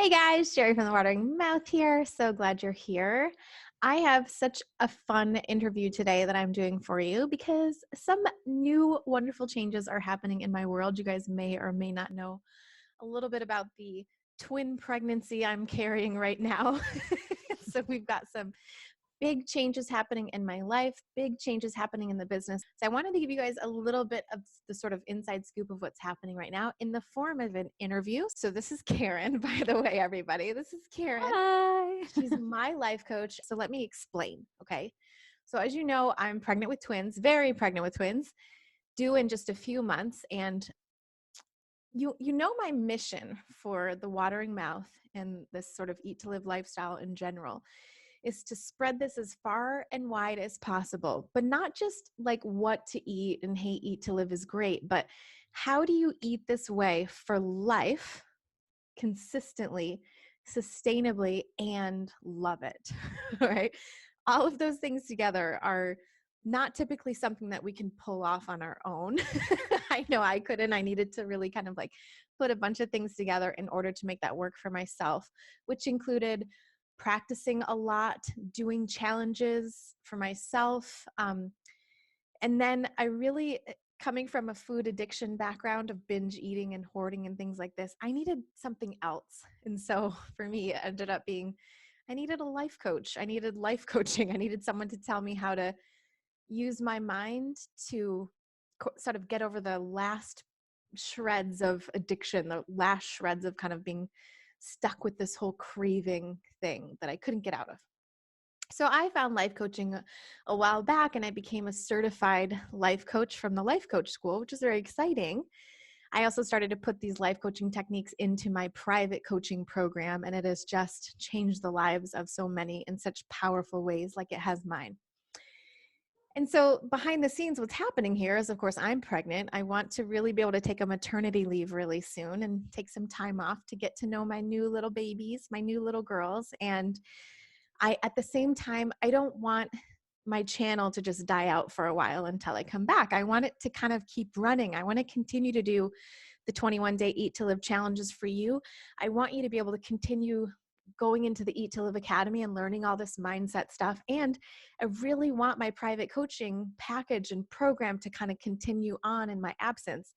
Hey guys, Cheri from the Watering Mouth here. So glad you're here. I have such a fun interview today that I'm doing for you because some new wonderful changes are happening in my world. You guys may or may not know a little bit about the twin pregnancy I'm carrying right now. So we've got some big changes happening in my life, big changes happening in the business. So I wanted to give you guys a little bit of the sort of inside scoop of what's happening right now in the form of an interview. So this is Karen, by the way, everybody. This is Karen. Hi. She's my life coach. So let me explain, okay? So as you know, I'm pregnant with twins, very pregnant with twins, due in just a few months. And you know my mission for the Watering Mouth and this sort of eat to live lifestyle in general is to spread this as far and wide as possible, but not just like what to eat and hey, eat to live is great, but how do you eat this way for life consistently, sustainably, and love it, right? All of those things together are not typically something that we can pull off on our own. I know I couldn't. I needed to really kind of like put a bunch of things together in order to make that work for myself, which included practicing a lot, doing challenges for myself. And then I really, coming from a food addiction background of binge eating and hoarding and things like this, I needed something else. And so for me, it ended up being I needed a life coach. I needed life coaching. I needed someone to tell me how to use my mind to sort of get over the last shreds of addiction, the last shreds of kind of being stuck with this whole craving thing that I couldn't get out of. So I found life coaching a while back and I became a certified life coach from the life coach school, which is very exciting. I also started to put these life coaching techniques into my private coaching program, and it has just changed the lives of so many in such powerful ways, like it has mine. And so behind the scenes, what's happening here is, of course, I'm pregnant. I want to really be able to take a maternity leave really soon and take some time off to get to know my new little babies, my new little girls. And at the same time, I don't want my channel to just die out for a while until I come back. I want it to kind of keep running. I want to continue to do the 21-day Eat to Live challenges for you. I want you to be able to continue going into the Eat to Live Academy and learning all this mindset stuff. And I really want my private coaching package and program to kind of continue on in my absence.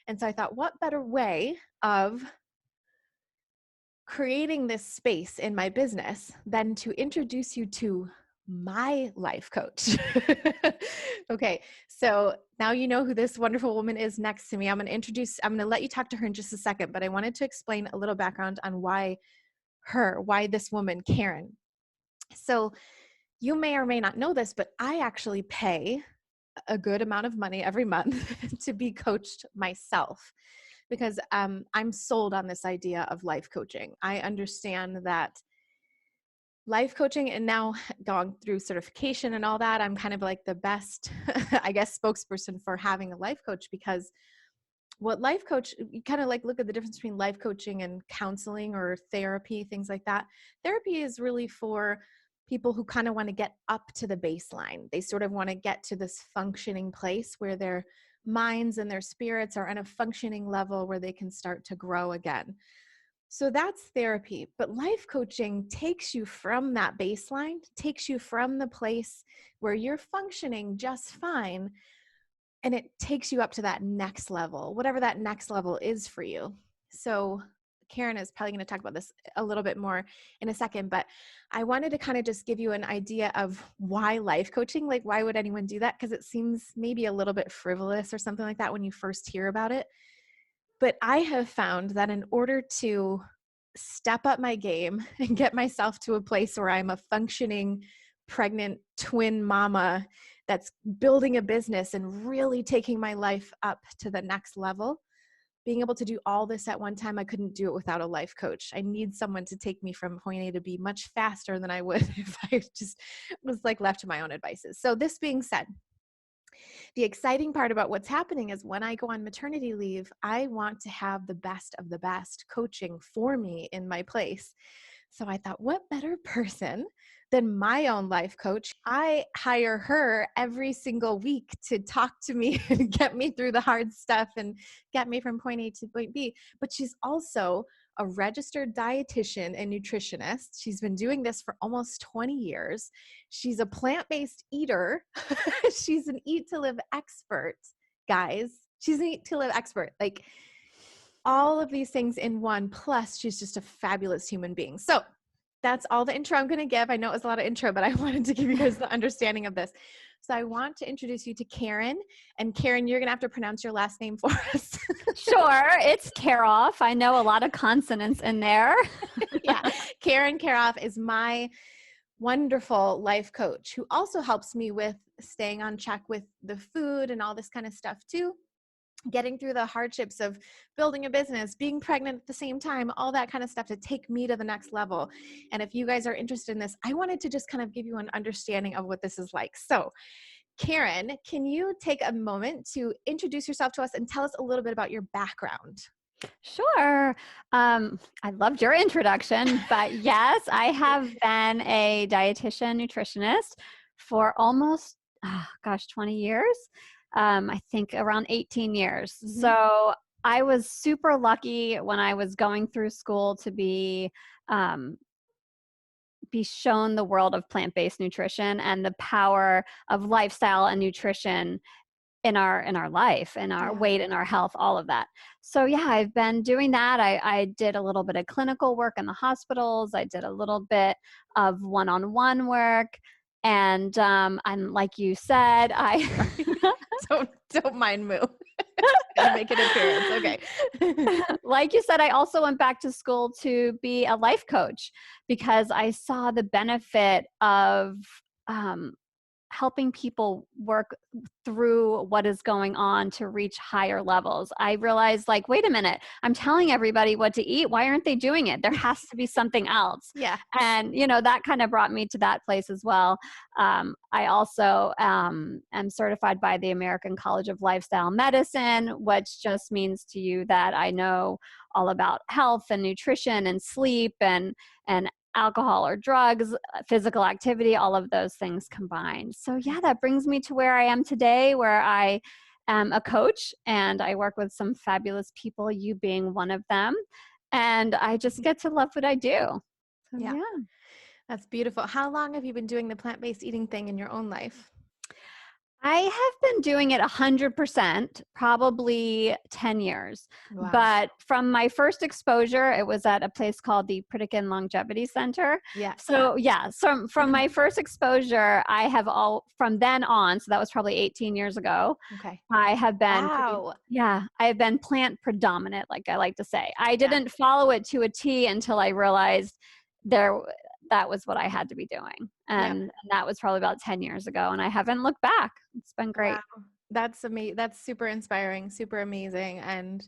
And so I thought, what better way of creating this space in my business than to introduce you to my life coach. Okay, so now you know who this wonderful woman is next to me. I'm going to let you talk to her in just a second, but I wanted to explain a little background on why this woman, Karen. So you may or may not know this, but I actually pay a good amount of money every month to be coached myself because I'm sold on this idea of life coaching. I understand that life coaching, and now going through certification and all that, I'm kind of like the best, I guess, spokesperson for having a life coach, because what life coach, you kind of like look at the difference between life coaching and counseling or therapy, things like that. Therapy is really for people who kind of want to get up to the baseline. They sort of want to get to this functioning place where their minds and their spirits are on a functioning level where they can start to grow again. So that's therapy. But life coaching takes you from that baseline, takes you from the place where you're functioning just fine, and it takes you up to that next level, whatever that next level is for you. So Karen is probably going to talk about this a little bit more in a second, but I wanted to kind of just give you an idea of why life coaching, like why would anyone do that? Because it seems maybe a little bit frivolous or something like that when you first hear about it. But I have found that in order to step up my game and get myself to a place where I'm a functioning pregnant twin mama that's building a business and really taking my life up to the next level, being able to do all this at one time, I couldn't do it without a life coach. I need someone to take me from point A to B much faster than I would if I just was like left to my own devices. So this being said, the exciting part about what's happening is when I go on maternity leave, I want to have the best of the best coaching for me in my place. So I thought, what better person than my own life coach? I hire her every single week to talk to me and get me through the hard stuff and get me from point A to point B. But she's also a registered dietitian and nutritionist. She's been doing this for almost 20 years. She's a plant-based eater. She's an Eat to Live expert, guys. She's an Eat to Live expert. Like all of these things in one, plus she's just a fabulous human being. So that's all the intro I'm going to give. I know it was a lot of intro, but I wanted to give you guys the understanding of this. So I want to introduce you to Karen. And Karen, you're going to have to pronounce your last name for us. Sure. It's Kjaerulff. I know a lot of consonants in there. Yeah. Karen Kjaerulff is my wonderful life coach who also helps me with staying on check with the food and all this kind of stuff too. Getting through the hardships of building a business, being pregnant at the same time, all that kind of stuff to take me to the next level. And if you guys are interested in this, I wanted to just kind of give you an understanding of what this is like. So Karen, can you take a moment to introduce yourself to us and tell us a little bit about your background? Sure. I loved your introduction, but yes, I have been a dietitian nutritionist for almost, 20 years. I think around 18 years. Mm-hmm. So I was super lucky when I was going through school to be shown the world of plant-based nutrition and the power of lifestyle and nutrition in our life, in our weight, in our health, all of that. So yeah, I've been doing that. I did a little bit of clinical work in the hospitals. I did a little bit of one-on-one work. And like you said, don't mind Moo. Make an appearance. Okay. Like you said, I also went back to school to be a life coach because I saw the benefit of helping people work through what is going on to reach higher levels. I realized, like, wait a minute, I'm telling everybody what to eat. Why aren't they doing it? There has to be something else. Yeah. And, that kind of brought me to that place as well. I also am certified by the American College of Lifestyle Medicine, which just means to you that I know all about health and nutrition and sleep and alcohol or drugs, physical activity, all of those things combined. So yeah, that brings me to where I am today, where I am a coach and I work with some fabulous people, you being one of them. And I just get to love what I do. So, yeah. That's beautiful. How long have you been doing the plant-based eating thing in your own life? I have been doing it 100%, probably 10 years. Wow. But from my first exposure, it was at a place called the Pritikin Longevity Center. Yeah. So yeah, from my first exposure, I have from then on, so that was probably 18 years ago. Okay. I have been, wow. I have been plant predominant, like I like to say. I didn't follow it to a T until I realized that was what I had to be doing. And that was probably about 10 years ago. And I haven't looked back. It's been great. Wow. That's amazing. That's super inspiring, super amazing. And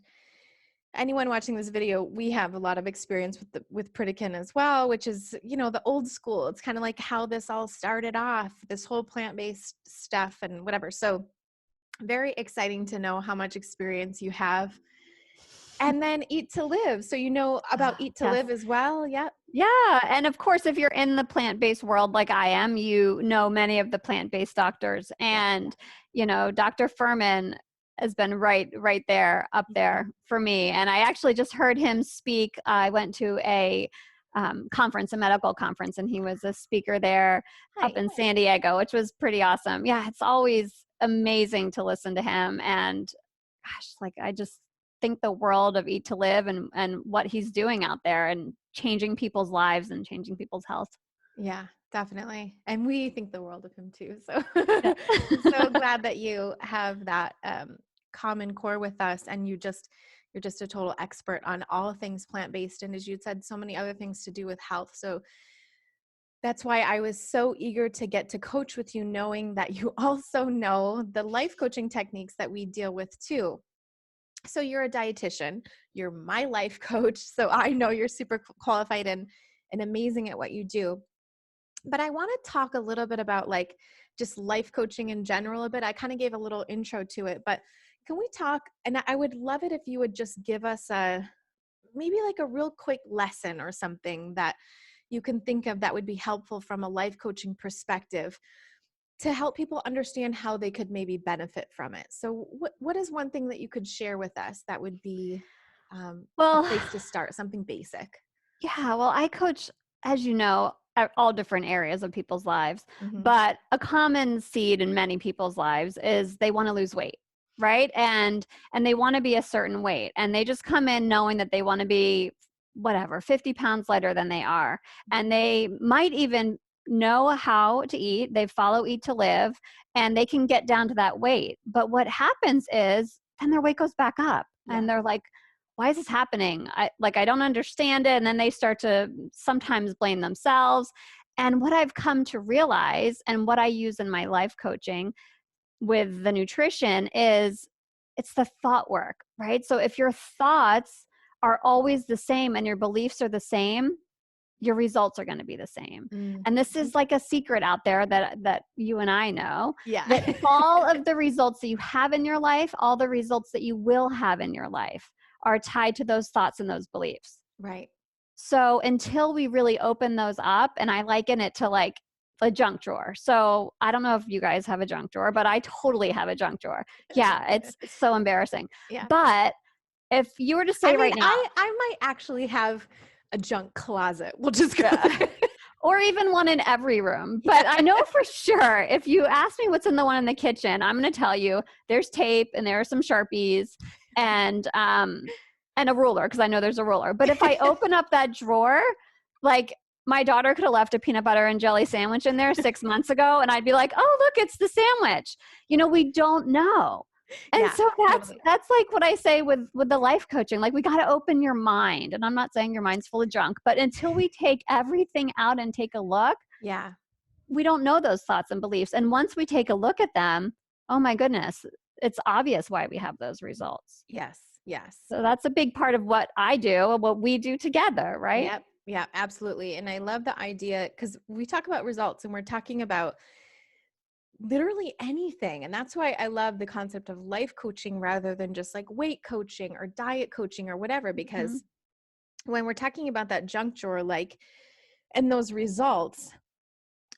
anyone watching this video, we have a lot of experience with Pritikin as well, which is, the old school. It's kind of like how this all started off, this whole plant-based stuff and whatever. So very exciting to know how much experience you have. And then Eat to Live. So you know about Eat to Live as well? Yep. Yeah. And of course, if you're in the plant-based world like I am, you know many of the plant-based doctors. And, Dr. Furman has been right there, up there for me. And I actually just heard him speak. I went to a conference, a medical conference, and he was a speaker there up in San Diego, which was pretty awesome. Yeah, it's always amazing to listen to him. And gosh, I just think the world of Eat to Live and what he's doing out there and changing people's lives and changing people's health. Yeah, definitely. And we think the world of him too. So I'm so glad that you have that common core with us, and you're just a total expert on all things plant-based. And as you said, so many other things to do with health. So that's why I was so eager to get to coach with you, knowing that you also know the life coaching techniques that we deal with too. So you're a dietitian, you're my life coach. So I know you're super qualified and amazing at what you do. But I want to talk a little bit about just life coaching in general a bit. I kind of gave a little intro to it, but can we talk? And I would love it if you would just give us maybe a real quick lesson or something that you can think of that would be helpful from a life coaching perspective to help people understand how they could maybe benefit from it. So what is one thing that you could share with us that would be a Well, place to start, something basic? yeah, well, I coach, as you know, at all different areas of people's lives, Hmm. but a common seed in many people's lives is they want to lose weight, right? And they want to be a certain weight, and they just come in knowing that they want to be whatever, 50 pounds lighter than they are. And they might even know how to eat. They follow Eat to Live, and they can get down to that weight. But what happens is then their weight goes back up, Yeah. and they're like, why is this happening? I don't understand it. And then they start to sometimes blame themselves. And what I've come to realize, and what I use in my life coaching with the nutrition, is it's the thought work, right? So if your thoughts are always the same and your beliefs are the same, your results are going to be the same. Mm. And this is like a secret out there that you and I know, Yeah. that all of the results that you have in your life, all the results that you will have in your life are tied to those thoughts and those beliefs. Right. So until we really open those up, and I liken it to like a junk drawer. So I don't know if you guys have a junk drawer, but I totally have a junk drawer. Yeah, it's so embarrassing. Yeah. But if you were to I say mean, right now, I might actually have a junk closet. We'll just go yeah, there. or even one in every room. Yeah. But I know for sure, if you ask me what's in the one in the kitchen, I'm going to tell you there's tape and there are some Sharpies and a ruler, because I know there's a ruler. But if I open up that drawer, like my daughter could have left a peanut butter and jelly sandwich in there 6 months ago, and I'd be like, oh, look, it's the sandwich. We don't know. And Yeah, so that's totally. that's like what I say with the life coaching. Like, we got to open your mind. And I'm not saying your mind's full of junk, but until we take everything out and take a look, Yeah. we don't know those thoughts and beliefs. And once we take a look at them, oh my goodness, it's obvious why we have those results. Yes. Yes. So that's a big part of what I do and what we do together, right? Yep. Yeah, absolutely. And I love the idea because we talk about results and we're talking about literally anything. And that's why I love the concept of life coaching rather than just like weight coaching or diet coaching or whatever. Mhm. Because when we're talking about that junk drawer, like, and those results,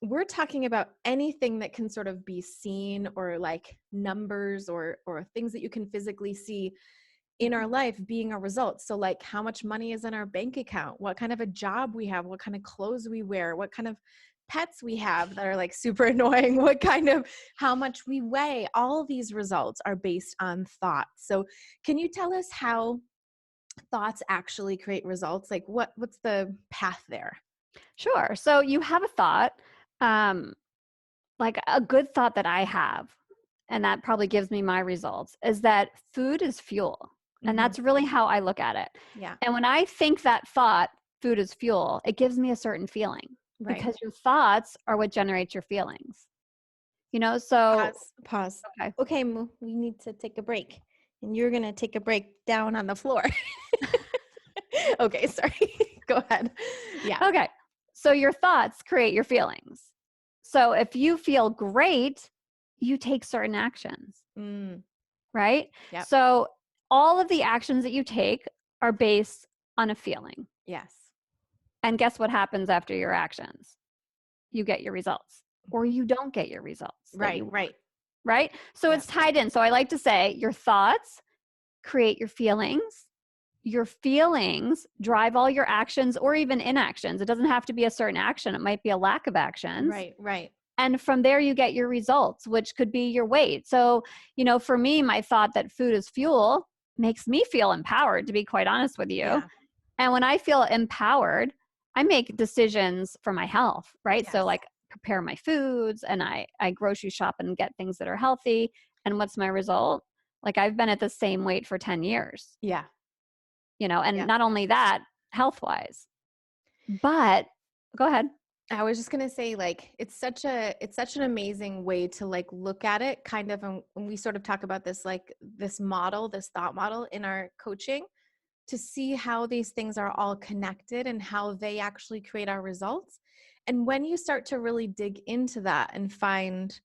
we're talking about anything that can sort of be seen or like numbers or things that you can physically see in our life being a result. So like how much money is in our bank account, what kind of a job we have, what kind of clothes we wear, what kind of pets we have that are like super annoying, what kind of, how much we weigh, all of these results are based on thoughts. So can you tell us how thoughts actually create results? Like what's the path there? Sure. So you have a thought, um, like a good thought that I have, and that probably gives me my results, is that food is fuel. And Mm-hmm. that's really how I look at it. Yeah. And when I think that thought, food is fuel, it gives me a certain feeling, Right. because your thoughts are what generates your feelings. So, Pause. okay. Okay, Moo, we need to take a break. And you're going to take a break down on the floor. Okay, sorry. Go ahead. Yeah. Okay. So your thoughts create your feelings. So if you feel great, you take certain actions, Mm, right? yep. So all of the actions that you take are based on a feeling. Yes. And guess what happens after your actions? You get your results, or you don't get your results that Right, you want, right. right? So Yep. it's tied in. So I like to say your thoughts create your feelings. Your feelings drive all your actions or even inactions. It doesn't have to be a certain action. It might be a lack of actions. Right, right. And from there, you get your results, which could be your weight. So, for me, my thought that food is fuel makes me feel empowered, to be quite honest with you. Yeah. And when I feel empowered, I make decisions for my health, right? So, Yes. like, prepare my foods, and I grocery shop and get things that are healthy. And what's my result? Like, I've been at the same weight for 10 years, Yeah. and Yeah. not only that, health wise, but go ahead. I was just gonna say, like, it's such an amazing way to like look at it, kind of, and when we sort of talk about this, like this model, this thought model in our coaching, to see how these things are all connected and how they actually create our results. And when you start to really dig into that and find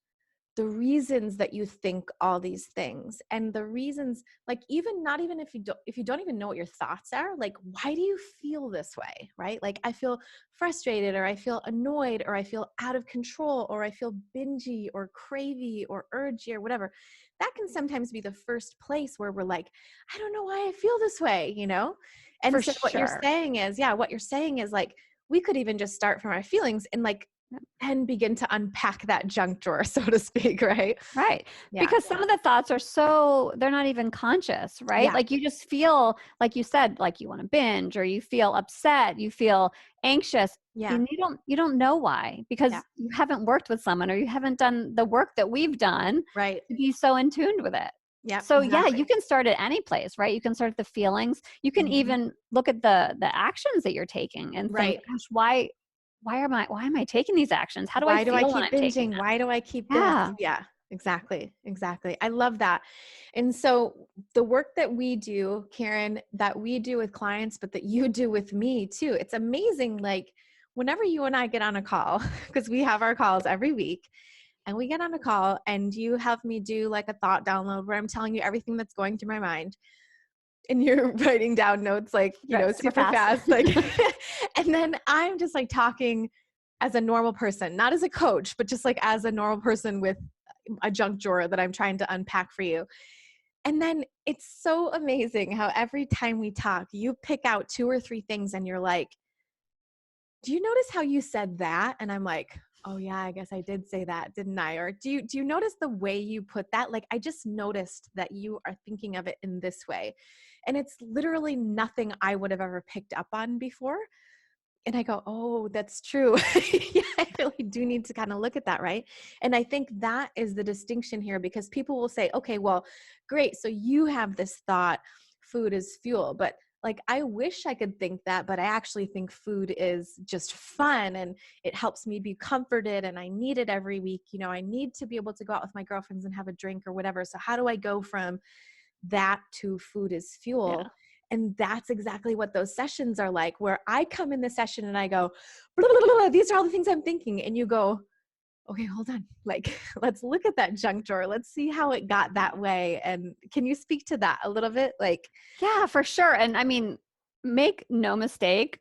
the reasons that you think all these things, and the reasons, like, even not even if you don't even know what your thoughts are, like, why do you feel this way, right? Like, I feel frustrated, or I feel annoyed, or I feel out of control, or I feel bingy or cravey or urgy or whatever. That can sometimes be the first place where we're like, I don't know why I feel this way, you know? For And so what you're sure. saying is, yeah, what you're saying is like, we could even just start from our feelings and like, and begin to unpack that junk drawer, so to speak, right? Right. Yeah. Because some of the thoughts are so, they're not even conscious, right? Yeah. Like you just feel, like you said, like you want to binge, or you feel upset, you feel anxious, Yeah. and you don't know why, Yeah. because you haven't worked with someone, or you haven't done the work that we've done Right. to be so in tune with it. Yep. So yeah, you Exactly. can start at any place, right? You can start at the feelings. You can Mhm. even look at the actions that you're taking and think, Right. gosh, why am I taking these actions? How do I Why do I feel when keep I'm taking binging? them? Why do I keep this? Yeah. Yeah. Exactly. Exactly. I love that. And so the work that we do, Karen, that we do with clients, but that you do with me too, it's amazing. Like, whenever you and I get on a call, because we have our calls every week, and we get on a call and you have me do like a thought download where I'm telling you everything that's going through my mind, and you're writing down notes, like, Right, super super fast. fast, like, and then I'm just like talking as a normal person, not as a coach, but just like as a normal person with a junk drawer that I'm trying to unpack for you. And then it's so amazing how every time we talk, you pick out two or three things and you're like, do you notice how you said that? And I'm like, oh yeah, I guess I did say that, didn't I? Or do you notice the way you put that? Like, I just noticed that you are thinking of it in this way. And it's literally nothing I would have ever picked up on before. And I go, oh, that's true. Yeah, I really do need to kind of look at that, right? And I think that is the distinction here, because people will say, okay, well, great. So you have this thought, food is fuel. But like, I wish I could think that, but I actually think food is just fun and it helps me be comforted, and I need it every week. I need to be able to go out with my girlfriends and have a drink or whatever. So how do I go from that to food is Yeah. fuel? And that's exactly what those sessions are like, where I come in the session and I go, blah, blah, blah, blah, these are all the things I'm thinking. And you go, okay, hold on. Like, let's look at that junk drawer. Let's see how it got that way. And can you speak to that a little bit? Like, Yeah, for sure. And I mean, make no mistake,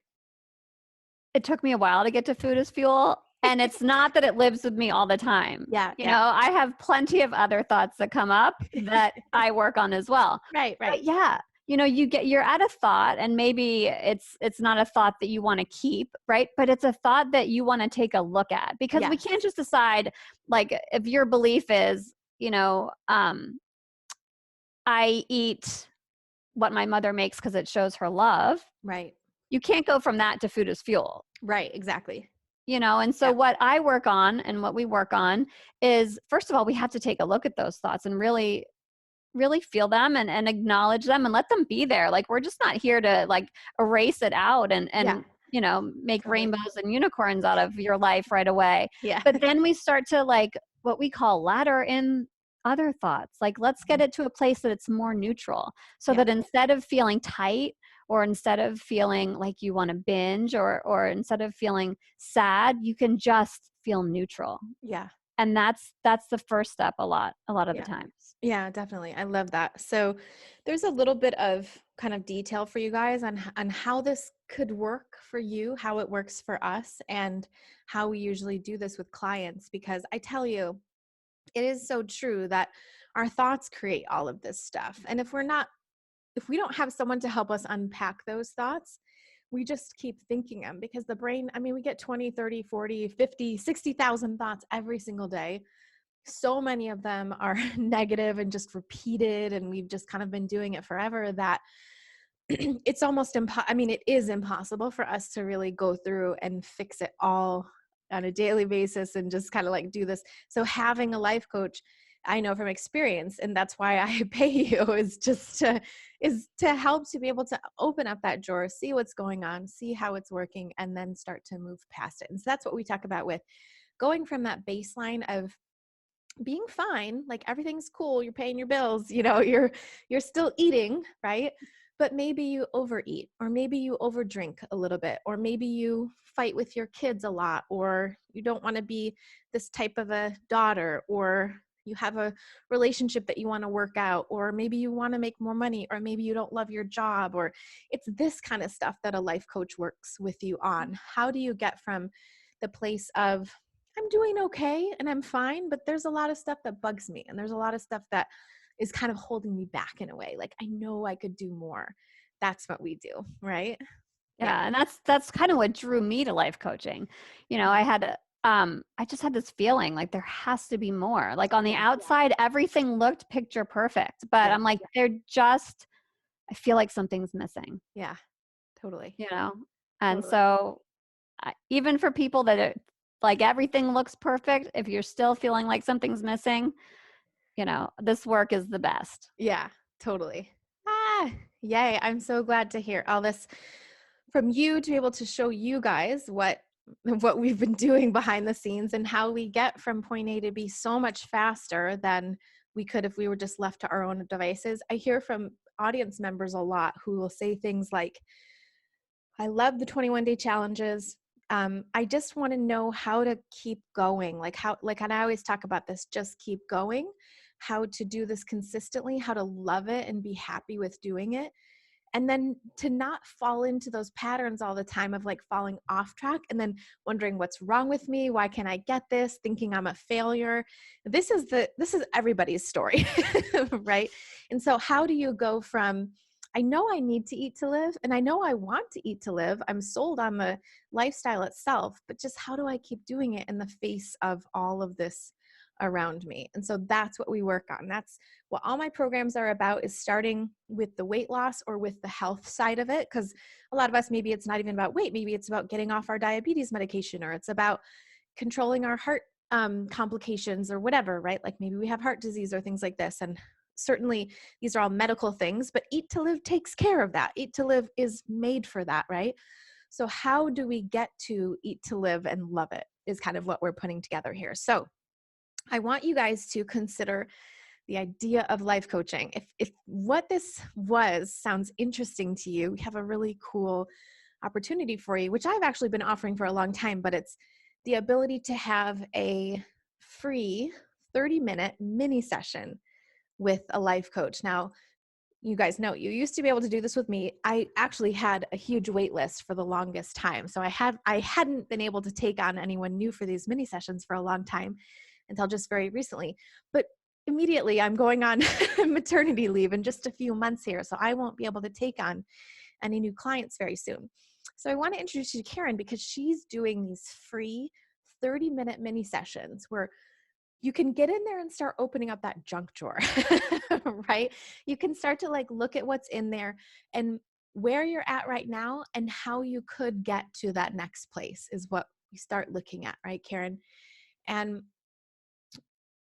it took me a while to get to food as fuel. And it's not that it lives with me all the time. yeah, You yeah. know, I have plenty of other thoughts that come up that I work on as well. Right, right. But yeah, you're at a thought, and maybe it's not a thought that you want to keep, right? But it's a thought that you want to take a look at, because we Yes, can't just decide, like, if your belief is, I eat what my mother makes because it shows her love. right, You can't go from that to food as fuel. right. Exactly. And so Yeah, what I work on and what we work on is, first of all, we have to take a look at those thoughts and really really feel them, and acknowledge them and let them be there. Like, we're just not here to, like, erase it out yeah, and make totally. rainbows and unicorns out of your life right away. Yeah. But then we start to, like, what we call ladder in other thoughts. Like, let's get Mhm. it to a place that it's more neutral, so Yeah, that instead of feeling tight, or instead of feeling like you want to binge, or instead of feeling sad, you can just feel neutral. yeah, And that's the first step a lot of the yeah. times. Yeah, definitely. I love that. So there's a little bit of kind of detail for you guys on how this could work for you, how it works for us, and how we usually do this with clients, because I tell you, it is so true that our thoughts create all of this stuff. And if we don't have someone to help us unpack those thoughts, we just keep thinking them, because the brain, I mean, we get 20, 30, 40, 50, 60,000 thoughts every single day. So many of them are negative and just repeated, and we've just kind of been doing it forever, that it's almost I mean, it is impossible for us to really go through and fix it all on a daily basis and just kind of like do this. So having a life coach, I know from experience, and that's why I pay you, is to help to be able to open up that drawer, see what's going on, see how it's working, and then start to move past it. And so that's what we talk about with going from that baseline of being fine, like everything's cool, you're paying your bills, you're still eating, right? but maybe you overeat, or maybe you overdrink a little bit, or maybe you fight with your kids a lot, or you don't want to be this type of a daughter, or you have a relationship that you want to work out, or maybe you want to make more money, or maybe you don't love your job, or it's this kind of stuff that a life coach works with you on. How do you get from the place of, I'm doing okay and I'm fine, but there's a lot of stuff that bugs me, and there's a lot of stuff that is kind of holding me back in a way. Like, I know I could do more. That's what we do, right? Yeah. Yeah, and that's kind of what drew me to life coaching. You know, I just had this feeling like there has to be more. Like on the Yeah. outside, everything looked picture perfect, but Yeah. I'm like, I feel like something's missing, Yeah. Totally. you know? And Totally. so even for people that like everything looks perfect, if you're still feeling like something's missing, this work is the best. Yeah. Totally. Ah, yay. I'm so glad to hear all this from you, to be able to show you guys what we've been doing behind the scenes, and how we get from point A to B so much faster than we could if we were just left to our own devices. I hear from audience members a lot who will say things like, I love the 21-day challenges. I just want to know how to keep going. And I always talk about this, just keep going, how to do this consistently, how to love it and be happy with doing it. And then to not fall into those patterns all the time of like falling off track and then wondering what's wrong with me. Why can't I get this? Thinking I'm a failure. This is everybody's story, right? And so how do you go from, I know I need to eat to live, and I know I want to eat to live, I'm sold on the lifestyle itself, but just how do I keep doing it in the face of all of this around me? And so that's what we work on. That's what all my programs are about, is starting with the weight loss or with the health side of it. Because a lot of us, maybe it's not even about weight. Maybe it's about getting off our diabetes medication, or it's about controlling our heart complications or whatever, right? Like maybe we have heart disease or things like this. And certainly these are all medical things, but Eat to Live takes care of that. Eat to Live is made for that, right? So how do we get to Eat to Live and love it is kind of what we're putting together here. So I want you guys to consider the idea of life coaching. If what this sounds interesting to you, we have a really cool opportunity for you, which I've actually been offering for a long time, but it's the ability to have a free 30-minute mini session with a life coach. Now, you guys know, you used to be able to do this with me. I actually had a huge wait list for the longest time. So I hadn't been able to take on anyone new for these mini sessions for a long time, until just very recently. But immediately I'm going on maternity leave in just a few months here. So I won't be able to take on any new clients very soon. So I want to introduce you to Karen, because she's doing these free 30-minute mini sessions where you can get in there and start opening up that junk drawer, right? You can start to like look at what's in there and where you're at right now and how you could get to that next place is what we start looking at, right, Karen? And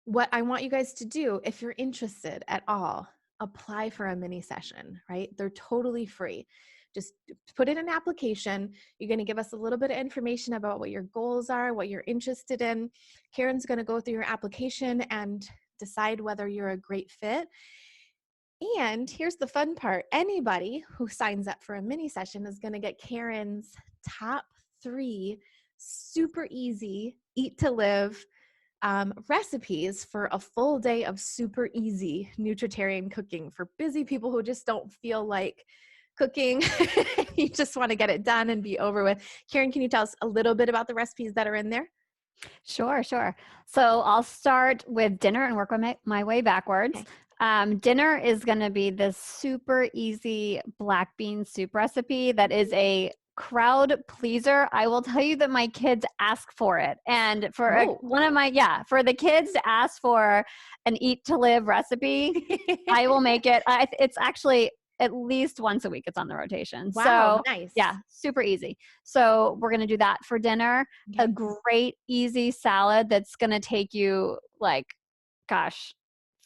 what I want you guys to do, if you're interested at all, apply for a mini session, right? They're totally free. Just put in an application. You're going to give us a little bit of information about what your goals are, what you're interested in. Karen's going to go through your application and decide whether you're a great fit. And here's the fun part. Anybody who signs up for a mini session is going to get Karen's top 3 super easy Eat to Live recipes for a full day of super easy nutritarian cooking for busy people who just don't feel like cooking. You just want to get it done and be over with. Karen, can you tell us a little bit about the recipes that are in there? Sure. So I'll start with dinner and work my way backwards. Okay. Dinner is going to be this super easy black bean soup recipe that is a crowd pleaser. I will tell you that my kids ask for it. And for for the kids to ask for an Eat to Live recipe, I will make it. It's actually at least once a week. It's on the rotation. Wow, So nice. yeah, super easy. So we're going to do that for dinner. Okay. A great easy salad that's going to take you like, gosh,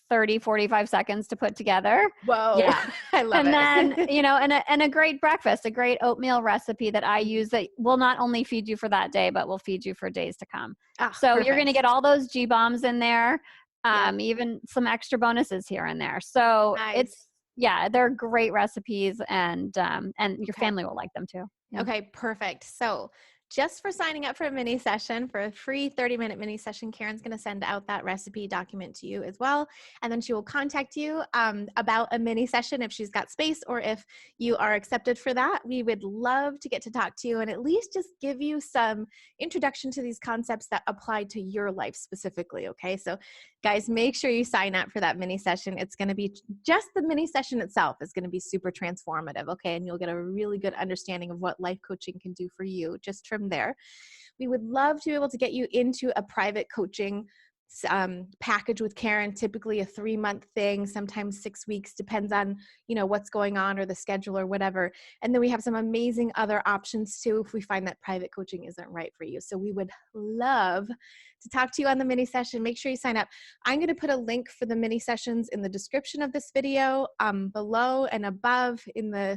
30, 45 seconds to put together. Whoa. Yeah. I love And it. then, and a great breakfast, a great oatmeal recipe that I use that will not only feed you for that day, but will feed you for days to come. So you're going to get all those G bombs in there, Yep. even some extra bonuses here and there. So Nice. Yeah, they're great recipes, and your Okay. family will like them too. Yeah. Okay, perfect. So, just for signing up for a mini session, for a free 30-minute mini session, Karen's going to send out that recipe document to you as well. And then she will contact you about a mini session if she's got space or if you are accepted for that. We would love to get to talk to you and at least just give you some introduction to these concepts that apply to your life specifically. Okay, so guys, make sure you sign up for that mini session. It's going to be just the mini session itself is going to be super transformative. Okay, and you'll get a really good understanding of what life coaching can do for you just from there. We would love to be able to get you into a private coaching package with Karen, typically a 3-month thing, sometimes 6 weeks, depends on, what's going on or the schedule or whatever. And then we have some amazing other options too if we find that private coaching isn't right for you. So we would love to talk to you on the mini session. Make sure you sign up. I'm going to put a link for the mini sessions in the description of this video, below and above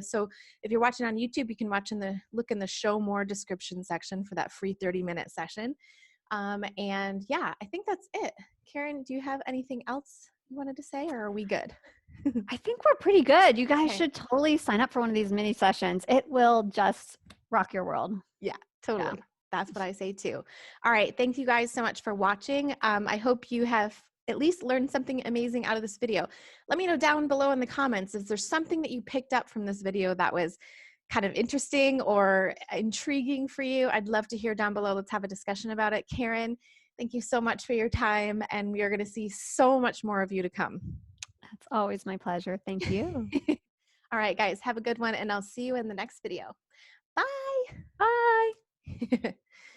so if you're watching on YouTube, you can look in the show more description section for that free 30-minute session. And yeah, I think that's it. Karen, do you have anything else you wanted to say, or are we good? I think we're pretty good. You guys Okay. should totally sign up for one of these mini sessions. It will just rock your world. Yeah, totally. Yeah. That's what I say too. All right. Thank you guys so much for watching. I hope you have at least learned something amazing out of this video. Let me know down below in the comments, is there something that you picked up from this video that was kind of interesting or intriguing for you? I'd love to hear down below. Let's have a discussion about it. Karen, thank you so much for your time. And we are going to see so much more of you to come. It's always my pleasure. Thank you. All right, guys, have a good one. And I'll see you in the next video. Bye. Bye.